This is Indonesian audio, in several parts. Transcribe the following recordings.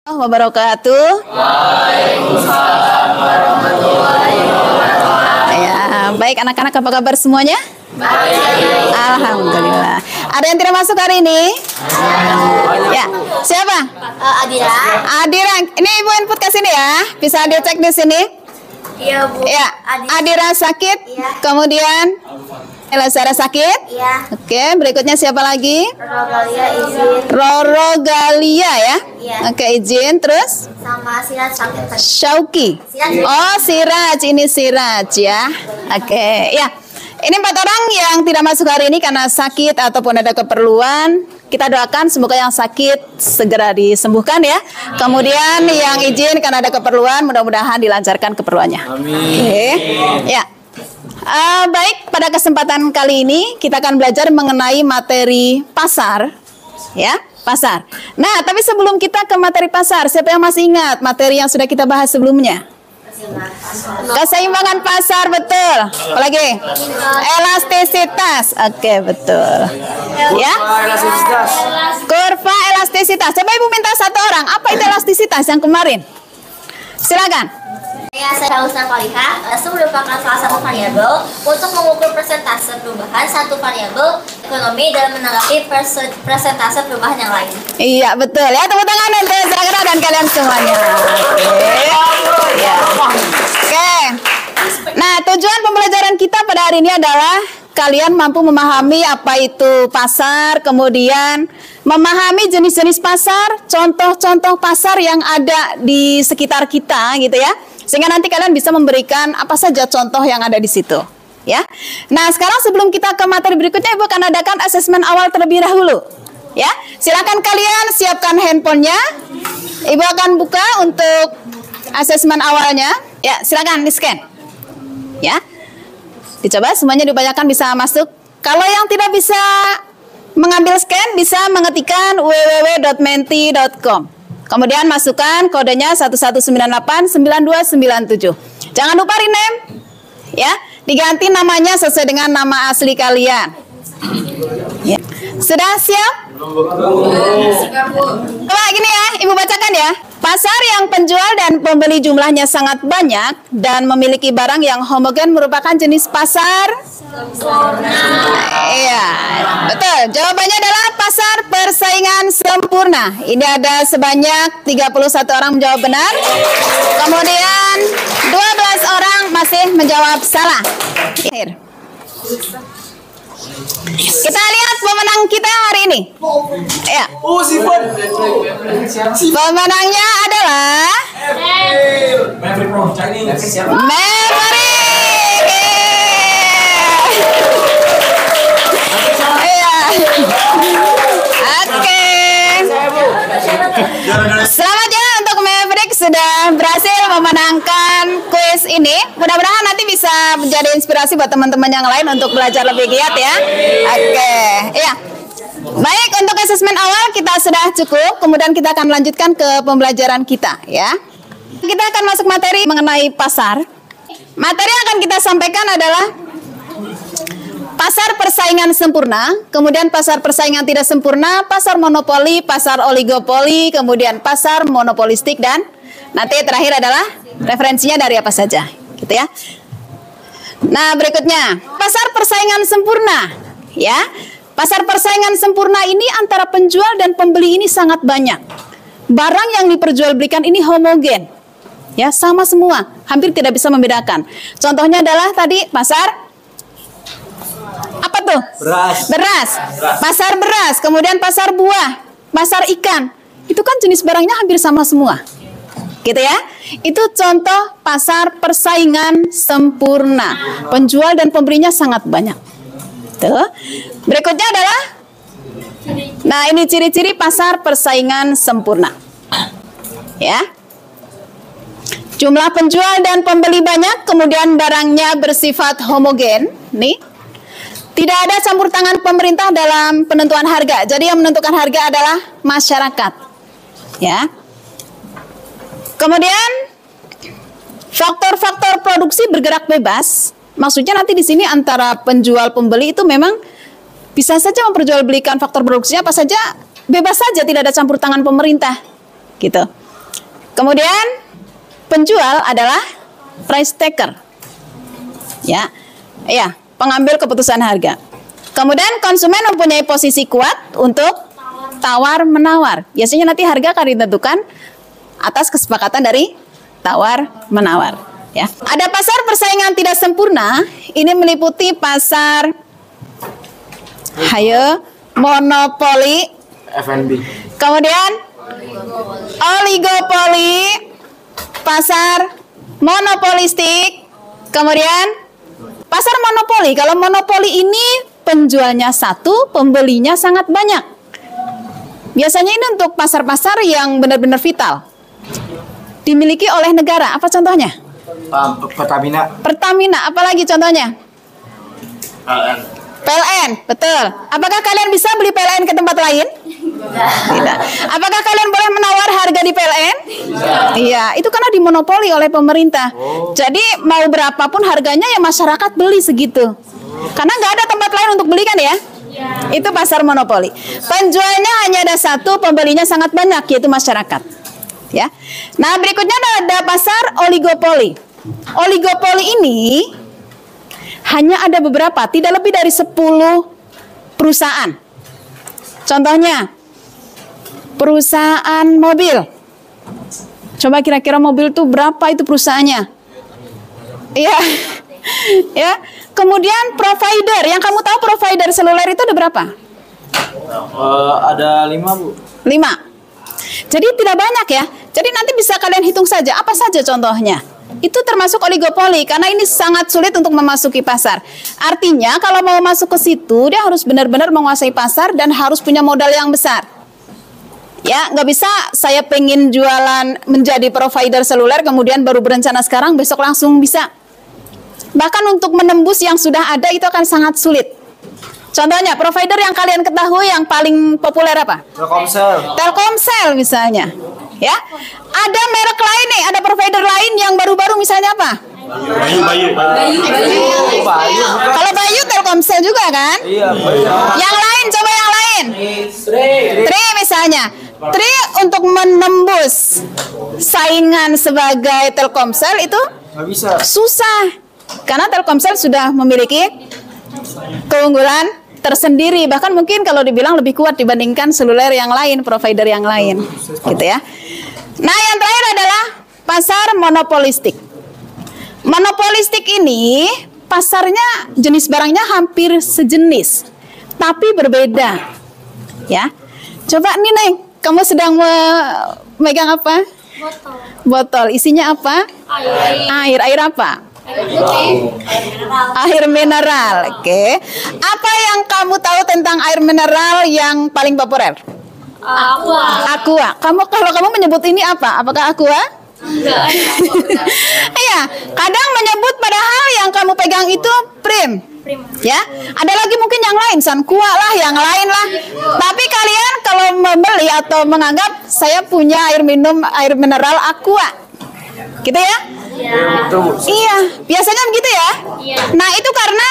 Wabarakatuh. Waalaikumsalam warahmatullahi wabarakatuh. Ya, baik anak-anak, apa kabar semuanya? Baik. Alhamdulillah. Ada yang tidak masuk hari ini? Ya, siapa? Adira. Adira, ini Ibu input ke sini ya. Bisa dicek di sini? Iya, Bu. Ya, Adira sakit. Iya. Kemudian Elasara sakit. Iya. Oke, berikutnya siapa lagi? Rogalia izin. Roro Galia ya. Iya. Oke, izin. Terus Sama Siraj sakit. Syauki. Siraj. Oh, Siraj, ini Siraj ya. Oke, ya. Ini 4 orang yang tidak masuk hari ini karena sakit ataupun ada keperluan. Kita doakan semoga yang sakit segera disembuhkan ya. Kemudian yang izin karena ada keperluan, mudah-mudahan dilancarkan keperluannya. Amin. Oke, ya. Baik, pada kesempatan kali ini kita akan belajar mengenai materi pasar, ya, pasar. Nah, tapi sebelum kita ke materi pasar, siapa yang masih ingat materi yang sudah kita bahas sebelumnya? Keseimbangan pasar, betul. Apalagi? Elastisitas. Oke, betul. Ya. Kurva elastisitas. Coba Ibu minta 1 orang. Apa itu elastisitas yang kemarin? Silakan. Saya Husna Faliha. Itu merupakan salah satu variabel untuk mengukur persentase perubahan satu variabel ekonomi dalam menanggapi persentase perubahan yang lain. Iya, betul ya. Tepuk tangan untuk Zahra dan kalian semuanya. Oke. Ya. Oke. Nah, tujuan pembelajaran kita pada hari ini adalah kalian mampu memahami apa itu pasar, kemudian memahami jenis-jenis pasar, contoh-contoh pasar yang ada di sekitar kita gitu ya. Sehingga nanti kalian bisa memberikan apa saja contoh yang ada di situ, ya. Nah, sekarang sebelum kita ke materi berikutnya, Ibu akan adakan asesmen awal terlebih dahulu, ya. Silakan kalian siapkan handphonenya. Ibu akan buka untuk asesmen awalnya. Ya, silakan di-scan. Ya. Dicoba semuanya diupayakan bisa masuk. Kalau yang tidak bisa mengambil scan, bisa mengetikkan www.menti.com. Kemudian masukkan kodenya 11989297. Jangan lupa rename, ya, diganti namanya sesuai dengan nama asli kalian. Ya. Sudah siap? Coba gini ya, Ibu bacakan ya. Pasar yang penjual dan pembeli jumlahnya sangat banyak dan memiliki barang yang homogen merupakan jenis pasar sempurna. Iya, betul. Jawabannya adalah pasar persaingan sempurna. Ini ada sebanyak 31 orang menjawab benar. Kemudian 12 orang masih menjawab salah. Akhir. Kita lihat pemenang kita hari ini. Ya. Pemenangnya adalah Maverick. Iya. Oke. Selamat ya untuk Maverick sudah berhasil memenangkan kuis ini. Mudah-mudahan nanti bisa menjadi inspirasi buat teman-teman yang lain untuk belajar lebih giat ya. Oke, ya. Baik, untuk asesmen awal kita sudah cukup. Kemudian kita akan lanjutkan ke pembelajaran kita ya. Kita akan masuk materi mengenai pasar. Materi yang akan kita sampaikan adalah pasar persaingan sempurna, kemudian pasar persaingan tidak sempurna, pasar monopoli, pasar oligopoli, kemudian pasar monopolistik, dan nanti terakhir adalah referensinya dari apa saja, gitu ya. Nah, berikutnya pasar persaingan sempurna, ya. Pasar persaingan sempurna ini antara penjual dan pembeli ini sangat banyak. Barang yang diperjualbelikan ini homogen, ya, sama semua, hampir tidak bisa membedakan. Contohnya adalah tadi pasar apa tuh? Beras. Pasar beras, kemudian pasar buah, pasar ikan. Itu kan jenis barangnya hampir sama semua. Gitu ya. Itu contoh pasar persaingan sempurna. Penjual dan pembelinya sangat banyak. Tuh. Berikutnya adalah, nah ini ciri-ciri pasar persaingan sempurna. Ya. Jumlah penjual dan pembeli banyak, kemudian barangnya bersifat homogen. Nih. Tidak ada campur tangan pemerintah dalam penentuan harga. Jadi yang menentukan harga adalah masyarakat. Ya. Kemudian faktor-faktor produksi bergerak bebas. Maksudnya nanti di sini antara penjual pembeli itu memang bisa saja memperjualbelikan faktor produksinya apa saja, bebas saja, tidak ada campur tangan pemerintah. Gitu. Kemudian penjual adalah price taker. Ya. Ya, pengambil keputusan harga. Kemudian konsumen mempunyai posisi kuat untuk tawar-menawar. Biasanya nanti harga akan ditentukan atas kesepakatan dari tawar-menawar. Ya. Ada pasar persaingan tidak sempurna. Ini meliputi pasar monopoli, F&B. kemudian oligopoli, pasar monopolistik, kemudian pasar monopoli. Kalau monopoli ini penjualnya satu, pembelinya sangat banyak. Biasanya ini untuk pasar-pasar yang benar-benar vital, dimiliki oleh negara. Apa contohnya? Pertamina. Pertamina. Apalagi contohnya? PLN, betul. Apakah kalian bisa beli PLN ke tempat lain? Tidak. Apakah kalian boleh menawar harga di PLN? Iya, itu karena dimonopoli oleh pemerintah. Jadi mau berapapun harganya ya masyarakat beli segitu. Karena nggak ada tempat lain untuk beli kan ya? Itu pasar monopoli. Penjualnya hanya ada satu, pembelinya sangat banyak, yaitu masyarakat. Ya. Nah, berikutnya ada pasar oligopoli. Oligopoli ini hanya ada beberapa, tidak lebih dari 10 perusahaan. Contohnya, perusahaan mobil. Coba kira-kira mobil itu berapa itu perusahaannya? Iya. Ya. Kemudian provider, yang kamu tahu provider seluler itu ada berapa? Ada 5, Bu. 5. Jadi tidak banyak ya. Jadi nanti bisa kalian hitung saja, apa saja contohnya. Itu termasuk oligopoli, karena ini sangat sulit untuk memasuki pasar. Artinya kalau mau masuk ke situ, dia harus benar-benar menguasai pasar dan harus punya modal yang besar. Ya, nggak bisa saya pengen jualan menjadi provider seluler, kemudian baru berencana sekarang, besok langsung bisa. Bahkan untuk menembus yang sudah ada itu akan sangat sulit. Contohnya, provider yang kalian ketahui yang paling populer apa? Telkomsel. Telkomsel misalnya. Ya, ada merek lain nih, ada provider lain yang baru-baru misalnya apa? Bayu. Kalau Bayu Telkomsel juga kan? Iya, Bayu. Yang lain, coba yang lain. Tri misalnya. Tri untuk menembus saingan sebagai Telkomsel itu Nggak bisa. susah. Karena Telkomsel sudah memiliki keunggulan tersendiri, bahkan mungkin kalau dibilang lebih kuat dibandingkan seluler yang lain, provider yang lain, gitu ya. Nah, yang terakhir adalah pasar monopolistik. Monopolistik ini pasarnya jenis barangnya hampir sejenis, tapi berbeda, ya. Coba nih Neng, kamu sedang memegang apa? Botol. Isinya apa? Air apa? Air mineral. Oke. Apa yang kamu tahu tentang air mineral yang paling populer? Aqua. Kalau kamu menyebut ini apa? Apakah Aqua? Enggak. Iya, kadang menyebut padahal yang kamu pegang itu Prim. Ya, ada lagi mungkin yang lain, Sanqua lah, yang lain lah. Tapi kalian kalau membeli atau menganggap saya punya air mineral Aqua, gitu ya? Iya, biasanya begitu ya. Nah, itu karena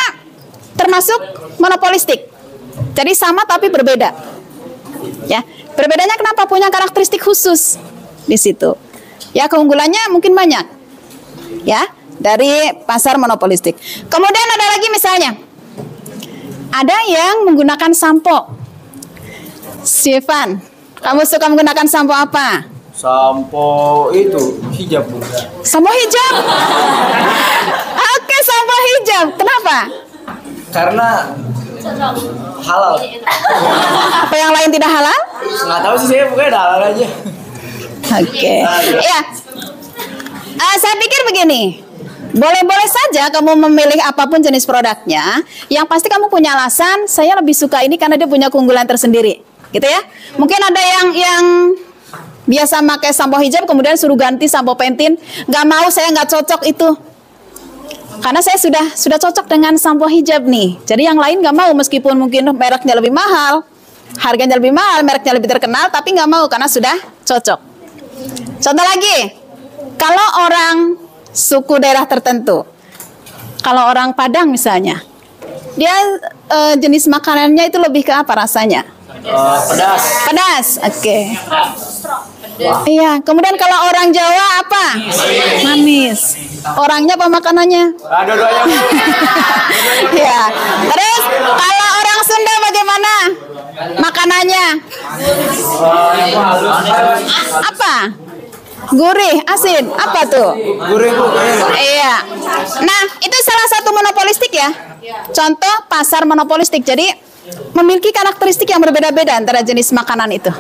termasuk monopolistik. Jadi sama tapi berbeda. Ya, berbedanya kenapa? Punya karakteristik khusus di situ. Ya, keunggulannya mungkin banyak. Ya, dari pasar monopolistik. Kemudian ada lagi misalnya, ada yang menggunakan sampo. Sivan, kamu suka menggunakan sampo apa? Sampo itu hijab, Bu. Sampo hijab. Oke, sampo hijab. Kenapa? Karena halal. Apa yang lain tidak halal? Nggak tahu sih, saya pokoknya ada halal aja. Oke. Ya. Saya pikir begini. Boleh-boleh saja kamu memilih apapun jenis produknya. Yang pasti kamu punya alasan, saya lebih suka ini karena dia punya keunggulan tersendiri. Gitu ya. Mungkin ada yang biasa pakai sampo hijab kemudian suruh ganti sampo Pantene. Nggak mau, saya nggak cocok itu. Karena saya sudah cocok dengan sampo hijab nih. Jadi yang lain nggak mau meskipun mungkin mereknya lebih mahal, harganya lebih mahal, mereknya lebih terkenal, tapi nggak mau karena sudah cocok. Contoh lagi, kalau orang suku daerah tertentu, kalau orang Padang misalnya, dia jenis makanannya itu lebih ke apa rasanya? Pedas. Pedas, oke. Iya, kemudian kalau orang Jawa apa? Manis. Orangnya apa makanannya? Dua-duanya. Ya. Terus kalau orang Sunda bagaimana? Makanannya? Apa? Gurih, asin. Apa tuh? Gurih Bu. Iya. Nah, itu salah satu monopolistik ya. Contoh pasar monopolistik. Jadi memiliki karakteristik yang berbeda-beda antara jenis makanan itu.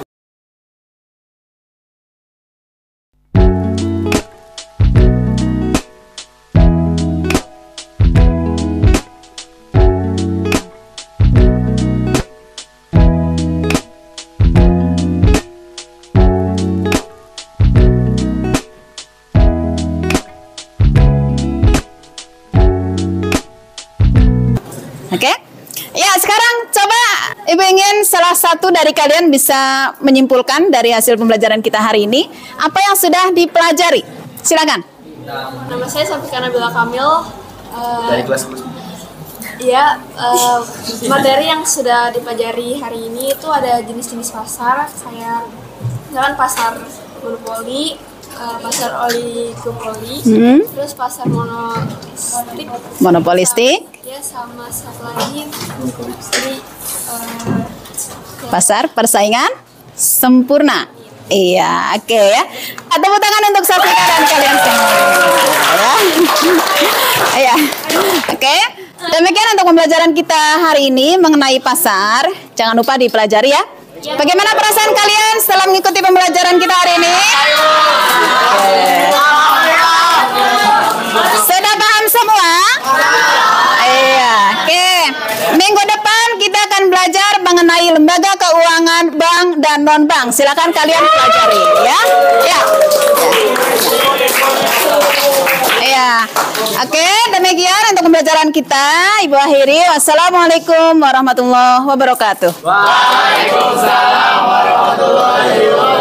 Oke? Ya, sekarang coba Ibu ingin salah satu dari kalian bisa menyimpulkan dari hasil pembelajaran kita hari ini, apa yang sudah dipelajari. Silakan. Nama saya Safika Nabila Kamil. Dari kelas. Ya, materi yang sudah dipelajari hari ini itu ada jenis-jenis pasar. Saya misalkan pasar monopoli, pasar oligopoli, terus pasar Monopolistik, ya, sama satu lagi. Jadi pasar persaingan sempurna. Iya, oke ya. Tepuk tangan untuk Safika dan kalian semua. Ya. Iya. Oke. Demikian untuk pembelajaran kita hari ini mengenai pasar. Jangan lupa dipelajari ya. Bagaimana perasaan kalian setelah mengikuti pembelajaran kita hari ini? Sudah paham semua? Iya, oke. Minggu depan kita akan belajar mengenai lembaga keuangan, bank dan non-bank. Silakan kalian pelajari ya. Ya. Iya. Oke, demikian untuk pembelajaran kita. Ibu akhiri. Wassalamualaikum warahmatullahi wabarakatuh. Waalaikumsalam warahmatullahi wabarakatuh.